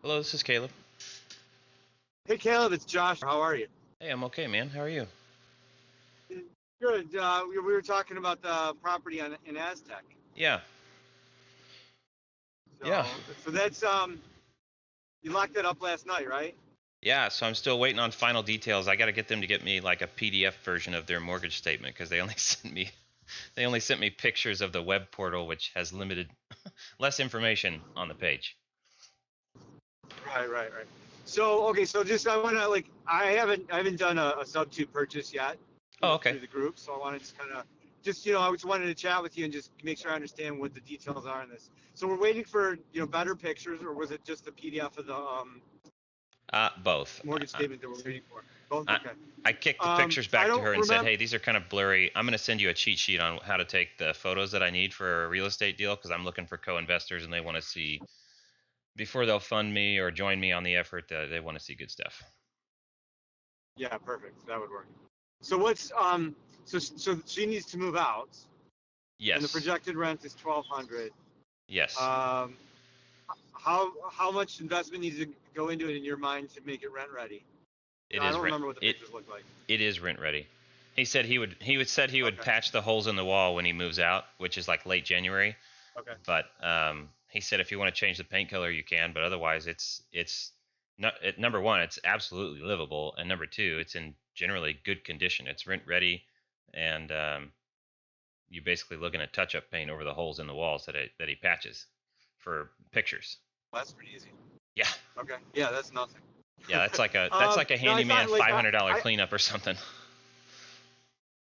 Hello, this is Caleb. Hey Caleb, it's Josh. How are you? Hey, I'm okay, man. How are you? Good. We were talking about the property in Aztec. Yeah, yeah, So that's you locked that up last night, right? yeah. So I'm still waiting on final details. I got to get them to get me like a PDF version of their mortgage statement because they only sent me pictures of the web portal, which has limited less information on the page. Right. So okay, so just I want to I haven't done a Subto purchase yet, Oh, okay. through the group. So I want to just kind of I just wanted to chat with you and just make sure I understand what the details are in this. So we're waiting for better pictures, or was it just the PDF of the Both. mortgage statement that we're waiting for? Both. I, Okay. I kicked the pictures I back to don't her and said, remember. "Hey, these are kind of blurry. I'm going to send you a cheat sheet on how to take the photos that I need for a real estate deal because I'm looking for co-investors and they want to see before they'll fund me or join me on the effort. They want to see good stuff." Yeah, perfect. That would work. So what's so she needs to move out, and the Yes. projected rent is 1,200. Yes. Um, how much investment needs to go into it in your mind to make it rent ready? It I is don't rent. remember what the It pictures look like. it is rent ready. He would Okay. patch the holes in the wall when he moves out, which is like late January. Okay. But he said if you want to change the paint color, you can. But otherwise, it's not. Number one, it's absolutely livable, and number two, it's in generally good condition. It's rent ready, and you're basically looking at touch-up paint over the holes in the walls that he patches for pictures. Well, that's pretty easy. Yeah, Okay. Yeah, that's nothing. yeah, that's like a No, I handyman thought like $500 cleanup or something.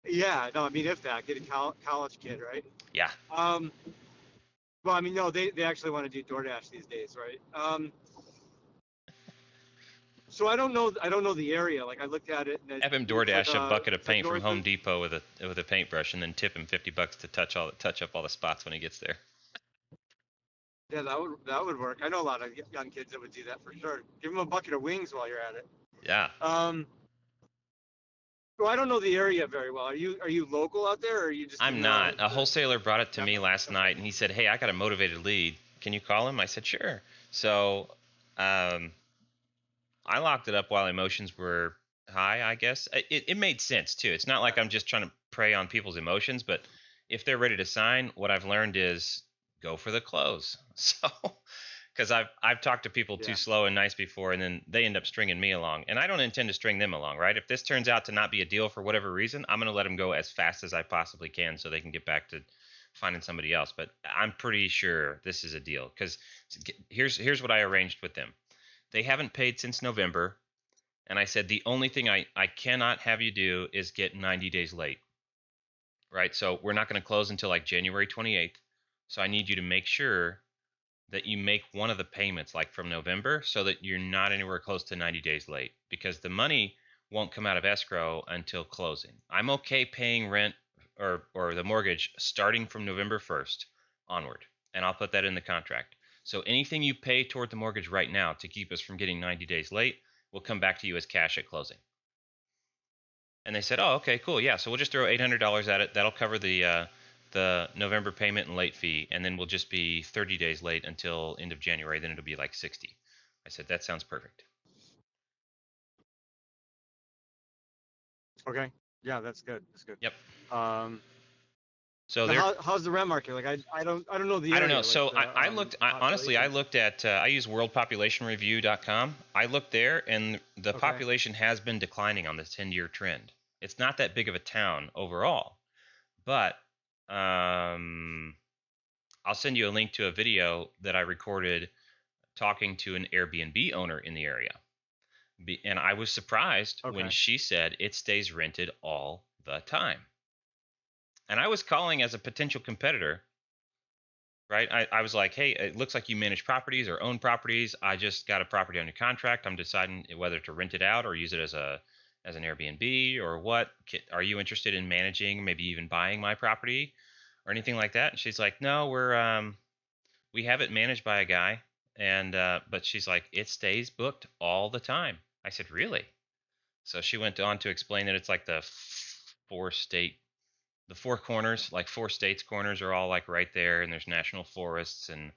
yeah, no, I mean if that, get a college kid, right? Yeah. Um, well, I mean no, they actually want to do DoorDash these days, right? So I don't know the area. Like I looked at it and Have him it's like DoorDash a bucket of it's like paint from north Home of. Depot with a paintbrush, and then tip him $50 to touch up all the spots when he gets there. Yeah, that would work. I know a lot of young kids that would do that for sure. Give them a bucket of wings while you're at it. Yeah, Um, well, I don't know the area very well. Are you local out there, or are you just I'm in not. A the wholesaler brought it to me Denver? last Okay. night, and he said, "Hey, I got a motivated lead. Can you call him?" I said, "Sure." So, um, I locked it up while emotions were high. I guess it made sense too. It's not like Yeah. I'm just trying to prey on people's emotions, but if they're ready to sign, what I've learned is go for the close. So because I've talked to people too Yeah. slow and nice before, and then they end up stringing me along, and I don't intend to string them along, right? If this turns out to not be a deal for whatever reason, I'm going to let them go as fast as I possibly can so they can get back to finding somebody else. But I'm pretty sure this is a deal because here's what I arranged with them. They haven't paid since November, and I said the only thing I cannot have you do is get 90 days late, right? So we're not going to close until like January 28th. So I need you to make sure that you make one of the payments like from November so that you're not anywhere close to 90 days late because the money won't come out of escrow until closing. I'm okay paying rent or the mortgage starting from November 1st onward, and I'll put that in the contract. So anything you pay toward the mortgage right now to keep us from getting 90 days late will come back to you as cash at closing. And they said, "Oh, okay, cool, yeah. So we'll just throw $800 at it. That'll cover the November payment and late fee, and then we'll just be 30 days late until end of January. Then it'll be like 60." I said, "That sounds perfect." Okay. Yeah, that's good. That's good. Yep. Um, So so they're how's the rent market? Like I don't know the I don't know. area, like So the I looked. Honestly, I population. looked at. I use WorldPopulationReview.com. I looked there, and the Okay. population has been declining on this 10-year trend. It's not that big of a town overall, but um, I'll send you a link to a video that I recorded talking to an Airbnb owner in the area. And I was surprised when Okay. she said it stays rented all the time. And I was calling as a potential competitor, right? I was like, hey, it looks like you manage properties or own properties. I just got a property under contract. I'm deciding whether to rent it out or use it as an Airbnb or what. Are you interested in managing, maybe even buying my property or anything like that? And she's like, no, we have it managed by a guy, and but she's like, it stays booked all the time. I said, really? So she went on to explain that it's like four state, the four corners, like four states corners are all like right there, and there's national forests, and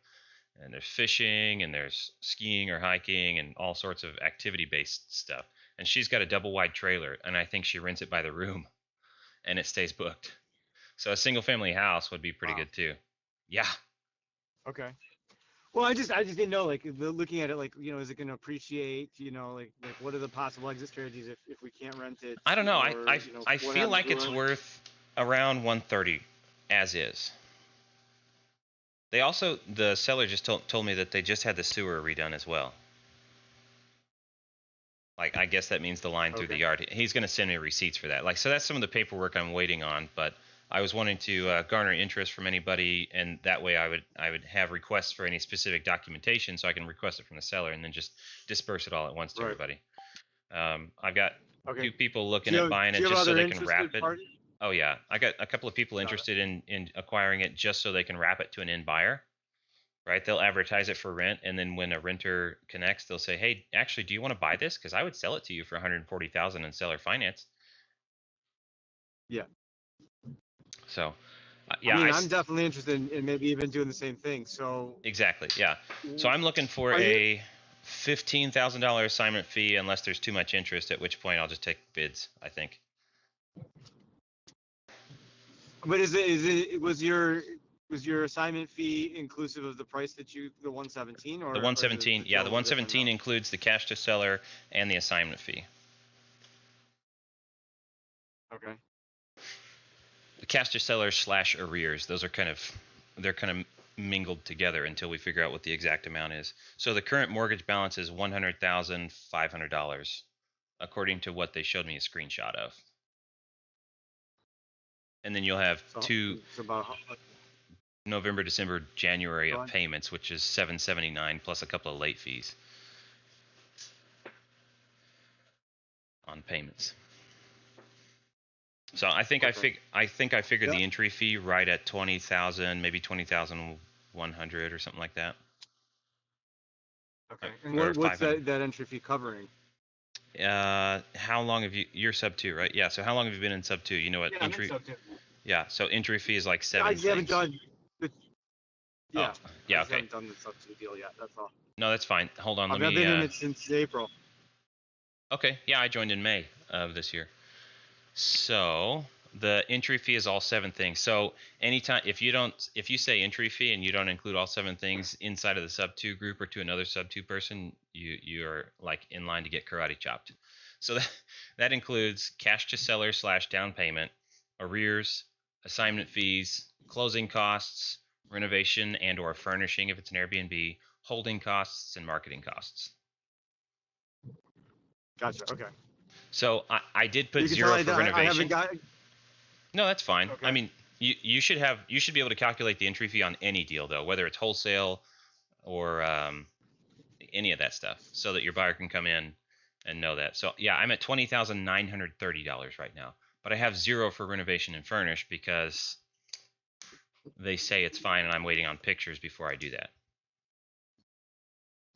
And there's fishing and there's skiing or hiking and all sorts of activity based stuff. And she's got a double wide trailer, and I think she rents it by the room and it stays booked. So a single family house would be pretty Wow. good too. Yeah. Okay. Well, I just didn't know, like, looking at it, like, is it going to appreciate, like what are the possible exit strategies if we can't rent it, I don't know. or, I what feel happens like to it's it? worth around 130 as is. They also the seller just told me that they just had the sewer redone as well. Like I guess that means the line through the Okay. yard. He's going to send me receipts for that. Like so that's some of the paperwork I'm waiting on, but I was wanting to garner interest from anybody, and that way I would have requests for any specific documentation, so I can request it from the seller and then just disperse it all at once to Right. everybody. I've got Okay. two people Do looking you at have buying do it you have just so other they can wrap interested it. parties? Oh yeah, I got a couple of people Got it. interested in acquiring it just so they can wrap it to an end buyer. Right? They'll advertise it for rent, and then when a renter connects, they'll say, "Hey, actually, do you want to buy this? Because I would sell it to you for 140,000 in seller finance." Yeah. So, I yeah, mean, I'm definitely interested in maybe even doing the same thing. So, exactly, yeah. So I'm looking for are you? a $15,000 assignment fee unless there's too much interest. At which point I'll just take bids. I think But was your assignment fee inclusive of the price the 117, the or is it 117, yeah, a the little different 117 now? includes the cash to seller and the assignment fee. Okay. The cash to seller slash arrears. They're kind of mingled together until we figure out what the exact amount is. So the current mortgage balance is $100,500, according to what they showed me a screenshot of. And then you'll have So two it's about November, December, January go of on. payments, which is $779 plus a couple of late fees on payments. So Okay. I think I figured Yeah. the entry fee right at 20,000, maybe 20,100 or something like that, Okay. And or what's 500. that entry fee covering? How long have you're sub two, right? Yeah. So how long have you been in sub two? You know what Yeah, I'm in entry? sub two. Yeah. So entry fee is like I seven just haven't things. done the Oh, yeah. I yeah. just Okay. haven't done the sub two deal yet. That's all. No, that's fine. Hold on. Let I've me. been in it since April. Okay. Yeah, I joined in May of this year. So the entry fee is all seven things. So anytime if you say entry fee and you don't include all seven things inside of the sub two group or to another sub two person, you're like in line to get karate chopped. So that includes cash to seller slash down payment, arrears, assignment fees, closing costs, renovation and or furnishing if it's an Airbnb, holding costs, and marketing costs. Gotcha. Okay. So I did put You can tell zero for I haven't renovation. got. No, that's fine. I Okay. mean, you should be able to calculate the entry fee on any deal though, whether it's wholesale or any of that stuff, so that your buyer can come in and know that. So yeah, I'm at $20,930 right now, but I have zero for renovation and furnish because they say it's fine, and I'm waiting on pictures before I do that.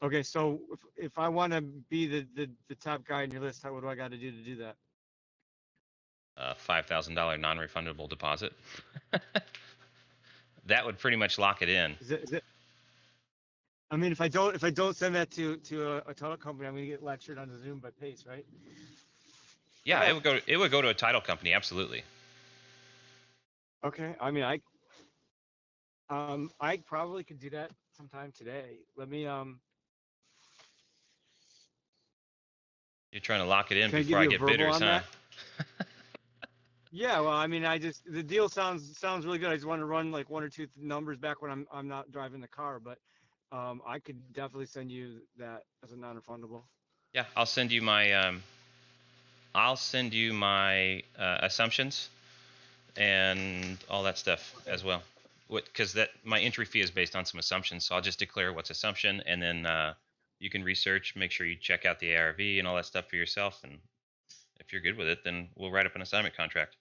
Okay. So if I want to be the top guy in your list, what do I got to do that? $5,000 non-refundable deposit. That would pretty much lock it in. Is it? I mean, if I don't send that to a title company, I'm gonna get lectured on the Zoom by Pace, right? Yeah, it would go to a title company, absolutely. Okay. I mean, I probably could do that sometime today. Let me You're trying to lock it in can I before give I you a get verbal bidders, on huh? that? Yeah. Well, I mean, the deal sounds really good. I just want to run like one or two numbers back when I'm not driving the car, but I could definitely send you that as a non-refundable. Yeah, I'll send you my assumptions and all that stuff Okay. as well. Because that my entry fee is based on some assumptions, so I'll just declare what's assumption, and then you can research, make sure you check out the ARV and all that stuff for yourself, and if you're good with it, then we'll write up an assignment contract.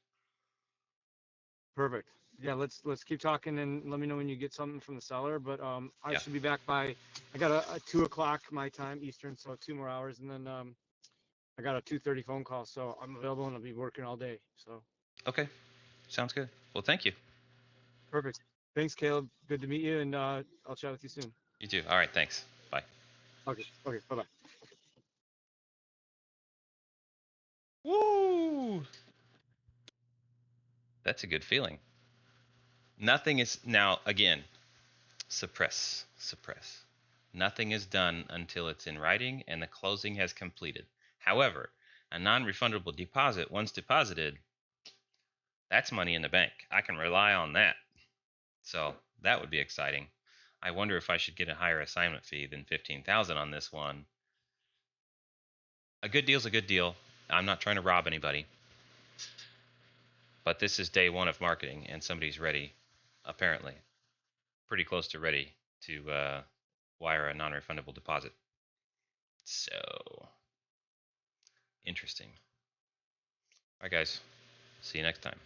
Perfect. Yeah, let's keep talking and let me know when you get something from the seller. But I Yeah. should be back by I got a 2 o'clock my time Eastern, so 2 more hours, and then I got a 2:30 phone call, so I'm available and I'll be working all day. So Okay. Sounds good. Well, thank you. perfect. Thanks, Caleb. Good to meet you, and I'll chat with you soon. You too. All right. Thanks. Bye. Okay. Okay. Bye bye. Woo! That's a good feeling. Nothing is now again. Suppress. Suppress. Nothing is done until it's in writing and the closing has completed. However, a non-refundable deposit, once deposited, that's money in the bank. I can rely on that. So that would be exciting. I wonder if I should get a higher assignment fee than 15,000 on this one. A good deal's a good deal. I'm not trying to rob anybody, but this is day one of marketing, and somebody's ready, apparently, pretty close to ready to wire a non-refundable deposit. So interesting. All right, guys. See you next time.